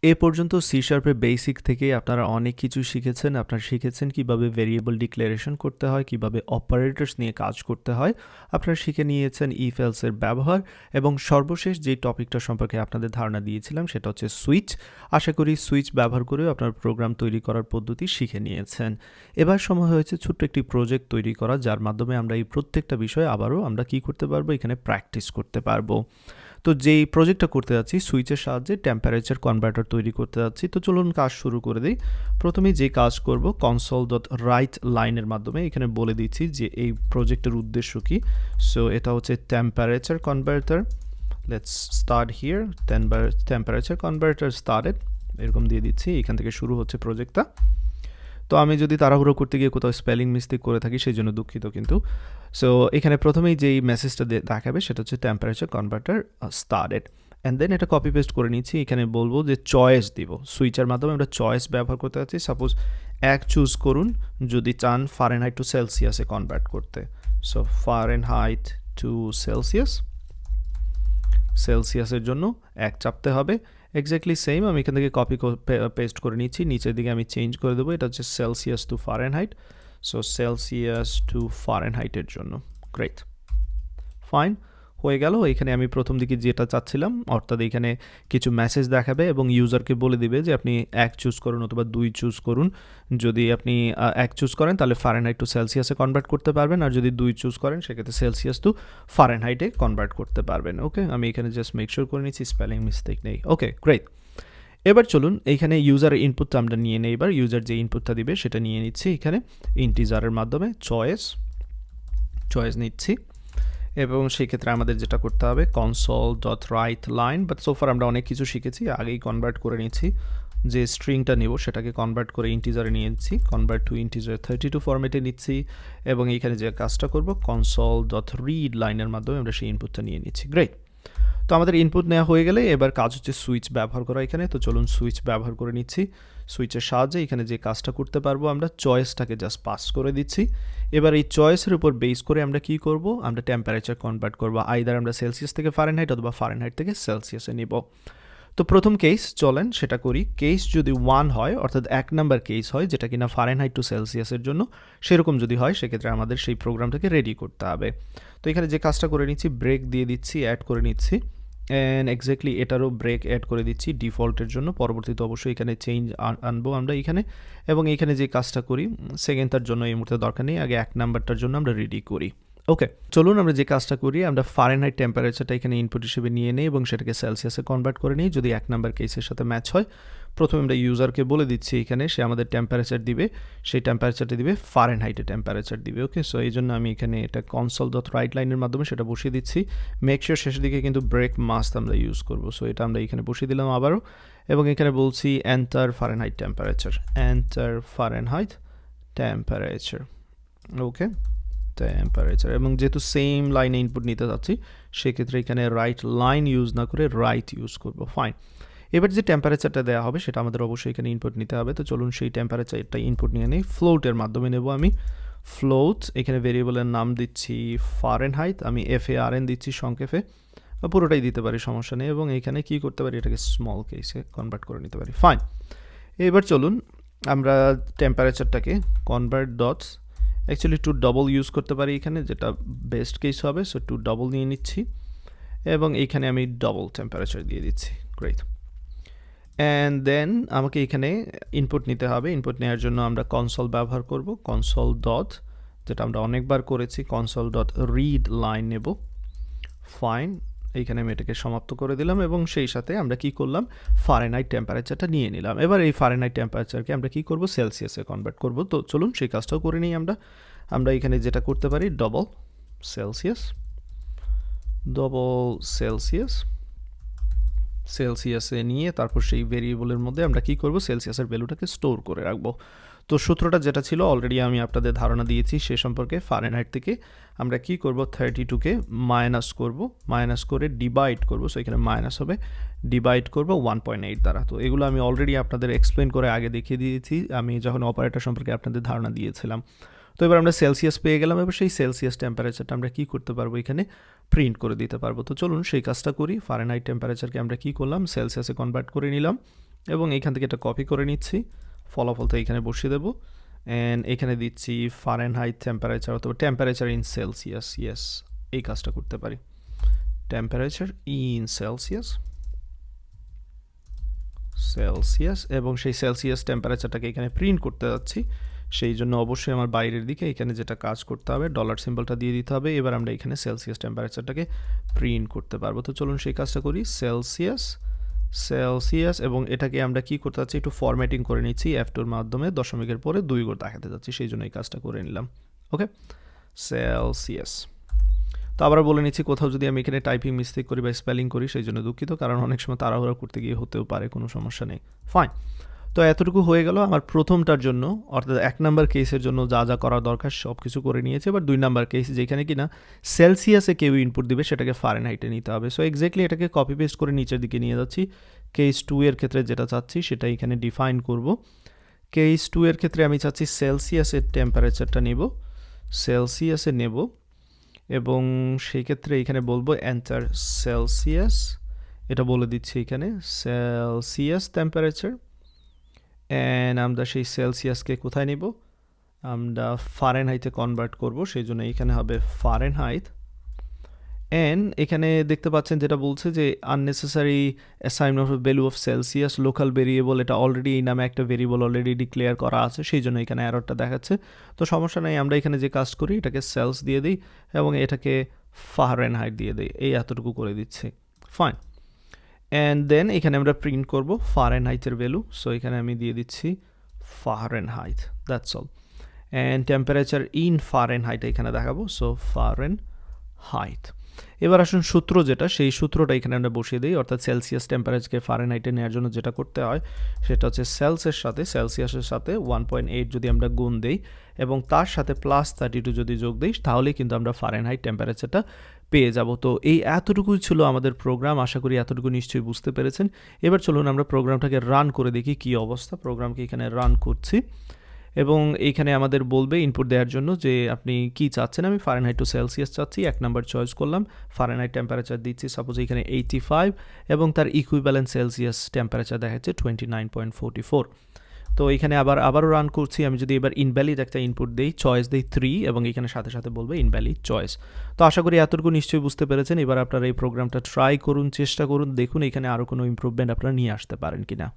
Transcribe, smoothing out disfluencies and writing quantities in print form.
এ পর্যন্ত C শার্পের basic থেকেই আপনারা অনেক কিছু শিখেছেন। আপনারা শিখেছেন কিভাবে ভেরিয়েবল ডিক্লারেশন করতে হয়, কিভাবে অপারেটরস নিয়ে কাজ করতে হয়। আপনারা শিখে নিয়েছেন ইফ এলসের ব্যবহার এবং সর্বশেষ যে টপিকটা সম্পর্কে আপনাদের ধারণা দিয়েছিলাম সেটা হচ্ছে সুইচ। আশা করি সুইচ ব্যবহার করেও আপনার প্রোগ্রাম তৈরি করার পদ্ধতি শিখে নিয়েছেন। এবার সময় হয়েছে ছোট্ট একটি প্রজেক্ট তৈরি করা, যার মাধ্যমে আমরা এই প্রত্যেকটা বিষয়ে আবারও আমরা কি করতে পারবো, এখানে প্র্যাকটিস করতে পারবো। তো যেই প্রজেক্টটা করতে যাচ্ছি সুইচের সাহায্যে টেম্পারেচার কনভার্টার তৈরি করতে যাচ্ছি। তো চলুন কাজ শুরু করে দিই। প্রথমেই যে কাজ করব কনসোল ডট রাইট লাইনের মাধ্যমে এখানে বলে দিচ্ছি যে এই প্রজেক্টের উদ্দেশ্য কি। সো এটা হচ্ছে temperature converter. Let's start here. Temperature converter started এরকম দিয়ে দিচ্ছি। এখান থেকে শুরু হচ্ছে প্রজেক্টটা। তো আমি যদি তাড়াহুড়ো করতে গিয়ে কোথাও স্পেলিং মিস্টেক করে থাকি সেই জন্য দুঃখিত কিন্তু। সো এখানে প্রথমেই যেই মেসেজটা দেখাবে সেটা হচ্ছে temperature converter started. And then এটা কপি পেস্ট করে নিচ্ছি। এখানে বলবো যে চয়েস দিব, সুইচের মাধ্যমে আমরা চয়েস ব্যবহার করতে যাচ্ছি। সাপোজ এক চুজ করুন যদি চান ফারেনহাইট টু সেলসিয়াসে কনভার্ট করতে। সো ফারেনহাইট টু সেলসিয়াস, সেলসিয়াসের জন্য এক চাপতে হবে। এক্স্যাক্টলি সেম আমি এখান থেকে কপি পেস্ট করে নিচ্ছি, নিচের দিকে আমি চেঞ্জ করে দেবো। এটা হচ্ছে Celsius to Fahrenheit. So Celsius to ফারেনহাইটের জন্য। গ্রেট, ফাইন, হয়ে গেল। এখানে আমি প্রথম দিকে যেটা চাচ্ছিলাম, অর্থাৎ এখানে কিছু মেসেজ দেখাবে এবং ইউজারকে বলে দিবে যে আপনি এক চুজ করুন অথবা দুই চুজ করুন। যদি আপনি এক চুজ করেন তাহলে ফারেনহাইট টু সেলসিয়াসে কনভার্ট করতে পারবেন, আর যদি দুই চুজ করেন সেক্ষেত্রে সেলসিয়াস টু ফারেনহাইটে কনভার্ট করতে পারবেন। ওকে, আমি এখানে জাস্ট মেক শিওর করে নিচ্ছি স্পেলিং মিস্টেক নেই। ওকে, গ্রেট। এবার চলুন এইখানে ইউজারের ইনপুটটা আমরা নিয়ে নেই। এবার ইউজার যে ইনপুটটা দিবে সেটা নিয়ে নিচ্ছি। এখানে ইন্টিজারের মাধ্যমে চয়েস নিচ্ছি এবং সেই ক্ষেত্রে আমাদের যেটা করতে হবে console dot right line. But সোফার আমরা অনেক কিছু শিখেছি, আগেই কনভার্ট করে নিচ্ছি। যে স্ট্রিংটা নেব সেটাকে কনভার্ট করে ইন্টিজারে নিয়ে নিচ্ছি, কনভার্ট টু ইন্টিজার 32 ফরম্যাটে নিচ্ছি এবং এইখানে যে কাজটা করব কনসোল ডট রিড লাইনের মাধ্যমে আমরা সেই ইনপুটটা নিয়ে নিচ্ছি। গ্রেট। তো আমাদের ইনপুট নেওয়া হয়ে গেলে এবার কাজ হচ্ছে সুইচ ব্যবহার করা এখানে। তো চলুন সুইচ ব্যবহার করে নিচ্ছি। সুইচের সাহায্যে এখানে যে কাজটা করতে পারবো আমরা চয়েসটাকে জাস্ট পাস করে দিচ্ছি। এবার এই চয়েসের উপর বেস করে আমরা কি করব, আমরা টেম্পারেচার কনভার্ট করব। আইদার আমরা সেলসিয়াস থেকে ফারেনহাইট অথবা ফারেনহাইট থেকে সেলসিয়াসে নিব। তো প্রথম কেস চলেন সেটা করি। কেস যদি 1 হয়, অর্থাৎ 1 নাম্বার কেস হয়, যেটা কিনা ফারেনহাইট টু সেলসিয়াসের জন্য, সেরকম যদি হয় সেক্ষেত্রে আমাদের সেই প্রোগ্রামটাকে রেডি করতে হবে। তো এখানে যে কাজটা করে নিচ্ছি, ব্রেক দিয়ে দিচ্ছি, অ্যাড করে নিচ্ছি। অ্যান্ড এক্স্যাক্টলি এটারও ব্রেক অ্যাড করে দিচ্ছি ডিফল্টের জন্য। পরবর্তীতে অবশ্যই এখানে চেঞ্জ আনবো আমরা এখানে। এবং এখানে যে কাজটা করি, সেকেন্ডটার জন্য এই মুহূর্তে দরকার নেই, আগে 1 নাম্বারটার জন্য আমরা রেডি করি। ওকে, চলুন আমরা যে কাজটা করি, আমরা ফারেনহাইট টেম্পারেচারটা এখানে ইনপুট হিসেবে নিয়ে নিই এবং সেটাকে সেলসিয়াসে কনভার্ট করে নিই যদি 1 নাম্বার কেসের সাথে ম্যাচ হয়। প্রথমে আমরা ইউজারকে বলে দিচ্ছি এখানে সে আমাদের টেম্পারেচার দিবে, সেই টেম্পারেচারটা দিবে ফারেনহাইটে টেম্পারেচার দিবে। ওকে, সো এই জন্য আমি এখানে এটা কনসোল ডট রাইট লাইনের মাধ্যমে সেটা বসিয়ে দিচ্ছি। মেক শিওর শেষের দিকে কিন্তু ব্রেক মাস্ট আমরা ইউজ করব। সো এটা আমরা এখানে বসিয়ে দিলাম আবারও এবং এখানে বলছি enter Fahrenheit temperature, enter Fahrenheit temperature. Okay, temperature, এবং যেহেতু সেম লাইনে ইনপুট নিতে যাচ্ছি সেক্ষেত্রে এখানে রাইট লাইন ইউজ না করে রাইট ইউজ করব। ফাইন। এবার যে টেম্পারেচারটা দেওয়া হবে সেটা আমাদের অবশ্যই এখানে ইনপুট নিতে হবে। তো চলুন সেই টেম্পারেচারটা ইনপুট নিয়ে নিই। ফ্লোটের মাধ্যমে নেব আমি। ফ্লোট, এখানে ভেরিয়েবলের নাম দিচ্ছি ফারেনহাইট, আমি FARN দিচ্ছি সংক্ষেপে, বা পুরোটাই দিতে পারি, সমস্যা নেই। এবং এখানে কি করতে পারি, এটাকে স্মল কেসে কনভার্ট করে নিতে পারি। ফাইন। এবার চলুন আমরা টেম্পারেচারটাকে কনভার্ট ডটস, অ্যাকচুয়ালি টু ডবল ইউজ করতে পারি এখানে, যেটা বেস্ট কেস হবে। সো টু ডবল নিয়ে নিচ্ছি এবং এইখানে আমি ডবল টেম্পারেচার দিয়ে দিচ্ছি। গ্রেট। অ্যান্ড দেন আমাকে এখানে ইনপুট নিতে হবে। ইনপুট নেওয়ার জন্য আমরা কনসোল ব্যবহার করব, কনসোল ডট, যেটা আমরা অনেকবার করেছি, কনসোল ডট রিড লাইন নেব। ফাইন, এইখানে আমি এটাকে সমাপ্ত করে দিলাম এবং সেই সাথে আমরা কি করলাম, ফারেনহাইট টেম্পারেচারটা নিয়ে নিলাম। এবার এই ফারেনহাইট টেম্পারেচারকে আমরা কি করব, সেলসিয়াসে কনভার্ট করব। তো চলুন সেই কাজটাও করে নিই আমরা এখানে যেটা করতে পারি, ডবল সেলসিয়াস, সেলসিয়াসে নিয়ে তারপর সেই ভেরিয়েবলের মধ্যে আমরা কি করব, সেলসিয়াসের ভ্যালুটাকে স্টোর করে রাখবো। তো সূত্রটা যেটা ছিল অলরেডি আমি আপনাদের ধারণা দিয়েছি সে সম্পর্কে। ফারেনহাইট থেকে আমরা কি করব, 32কে মাইনাস করব, মাইনাস করে ডিভাইড করব। সো এখানে মাইনাস হবে, ডিভাইড করব 1.8 দ্বারা। তো এগুলো আমি অলরেডি আপনাদের এক্সপ্লেন করে আগে দেখিয়ে দিয়েছি আমি যখন অপারেটর সম্পর্কে আপনাদের ধারণা দিয়েছিলাম। তো এবার আমরা সেলসিয়াস পেয়ে গেলাম। এবার সেই সেলসিয়াস টেম্পারেচারটা আমরা কি করতে পারবো, এখানে প্রিন্ট করে দিতে পারবো। তো চলুন সেই কাজটা করি। ফারেনহাইট টেম্পারেচারকে আমরা কি করলাম, সেলসিয়াসে কনভার্ট করে নিলাম এবং এইখান থেকে এটা কপি করে নিচ্ছি, ফলাফলটা এখানে বসিয়ে দেবো, অ্যান্ড এখানে দিচ্ছি ফারেনহাইট টেম্পারেচার অথবা টেম্পারেচার ইন সেলসিয়াস। ইয়েস, এই কাজটা করতে পারি, টেম্পারেচার ইন সেলসিয়াস, এবং সেই সেলসিয়াস টেম্পারেচারটাকে এখানে প্রিন্ট করতে যাচ্ছি। সেই জন্য অবশ্যই আমার বাইরের দিকে এখানে যেটা কাজ করতে হবে, ডলার সিম্বলটা দিয়ে দিতে হবে। এবার আমরা এখানে সেলসিয়াস টেম্পারেচারটাকে প্রিন্ট করতে পারবো। তো চলুন সেই কাজটা করি, সেলসিয়াস এবং এটাকে আমরা কি করতে যাচ্ছি, একটু ফরম্যাটিং করে নিচ্ছি F2 মাধ্যমে, দশমিকের পরে 2 ঘর দেখাতে যাচ্ছি, সেই জন্য এই কাজটা করে নিলাম। ওকে, সেলসিয়াস। তো আবার বলে নিচ্ছি, কোথাও যদি আমি এখানে টাইপিং মিস্টেক করি বা স্পেলিং করি সেই জন্য দুঃখিত, কারণ অনেক সময় তাড়াহুড়া করতে গিয়ে হতেও পারে, কোনো সমস্যা নেই, ফাইন। তো এতটুকু হয়ে গেল আমার প্রথমটার জন্য, অর্থাৎ 1 নাম্বার কেসের জন্য যা যা করা দরকার সব কিছু করে নিয়েছে। এবার 2 নাম্বার কেস, যেখানে কিনা সেলসিয়াসে কেউ ইনপুট দিবে, সেটাকে ফারেনহাইটে নিতে হবে। সো এক্স্যাক্টলি এটাকে কপি পেস্ট করে নিচের দিকে নিয়ে যাচ্ছি। কেস 2 এর ক্ষেত্রে যেটা চাচ্ছি সেটা এখানে ডিফাইন করব। কেস 2 এর ক্ষেত্রে আমি চাচ্ছি সেলসিয়াসের টেম্পারেচারটা নেব, সেলসিয়াসে নেব, এবং সেই ক্ষেত্রে এখানে বলবো এন্টার সেলসিয়াস, এটা বলে দিচ্ছি এখানে সেলসিয়াস টেম্পারেচার। অ্যান্ড আমরা সেই সেলসিয়াসকে কোথায় নিব, আমরা ফারেনহাইটে কনভার্ট করব, সেই জন্য এখানে হবে ফারেনহাইট। অ্যান্ড এখানে দেখতে পাচ্ছেন যেটা বলছে যে unnecessary assignment of value of Celsius local variable, এটা অলরেডি এই নামে একটা ভেরিয়েবল অলরেডি ডিক্লেয়ার করা আছে, সেই জন্য এখানে এররটা দেখাচ্ছে। তো সমস্যা নেই, আমরা এখানে যে কাজ করি এটাকে সেলস দিয়ে দিই এবং এটাকে ফারেনহাইট দিয়ে দিই, এই এতটুকু করে দিচ্ছি, ফাইন। অ্যান্ড দেন এখানে আমরা প্রিন্ট করব ফারেনহাইটের ভ্যালু, সো এখানে আমি দিয়ে দিচ্ছি Fahrenheit, that's all. And temperature in Fahrenheit এখানে দেখাবো, সো ফারেনহাইট। এবার আসুন সূত্র যেটা, সেই সূত্রটা এখানে আমরা বসিয়ে দিই, অর্থাৎ সেলসিয়াস টেম্পারেচারকে ফারেনহাইটে নেওয়ার জন্য যেটা করতে হয় সেটা হচ্ছে সেলসিয়াসের সাথে 1.8 যদি আমরা গুণ দিই এবং তার সাথে +32 যদি যোগ দিই, তাহলেই কিন্তু আমরা ফারেনহাইট টেম্পারেচারটা পেয়ে যাব। তো এই এতটুকুই ছিল আমাদের প্রোগ্রাম, আশা করি এতটুকু নিশ্চয়ই বুঝতে পেরেছেন। এবার চলুন আমরা প্রোগ্রামটাকে রান করে দেখি কী অবস্থা। প্রোগ্রামকে এখানে রান করছি এবং এইখানে আমাদের বলবে ইনপুট দেওয়ার জন্য যে আপনি কি চাচ্ছেন। আমি ফারেনহাইট টু সেলসিয়াস চাচ্ছি, 1 নাম্বার চয়েস করলাম, ফারেনহাইট টেম্পারেচার দিচ্ছি সাপোজ এখানে 85 এবং তার ইকুইভ্যালেন্ট সেলসিয়াস টেম্পারেচার দেখাচ্ছে 29.44। তো এখানে আবারও রান করছি, আমি যদি এবার ইনভ্যালিড একটা ইনপুট দিই, চয়েস দিই 3 এবং এখানে সাথে সাথে বলবে ইনভ্যালিড চয়েস। তো আশা করি এতটুকু নিশ্চয়ই বুঝতে পেরেছেন। এবার আপনারা এই প্রোগ্রামটা ট্রাই করুন, চেষ্টা করুন, দেখুন এখানে আরও কোনো ইমপ্রুভমেন্ট আপনারা নিয়ে আসতে পারেন কিনা।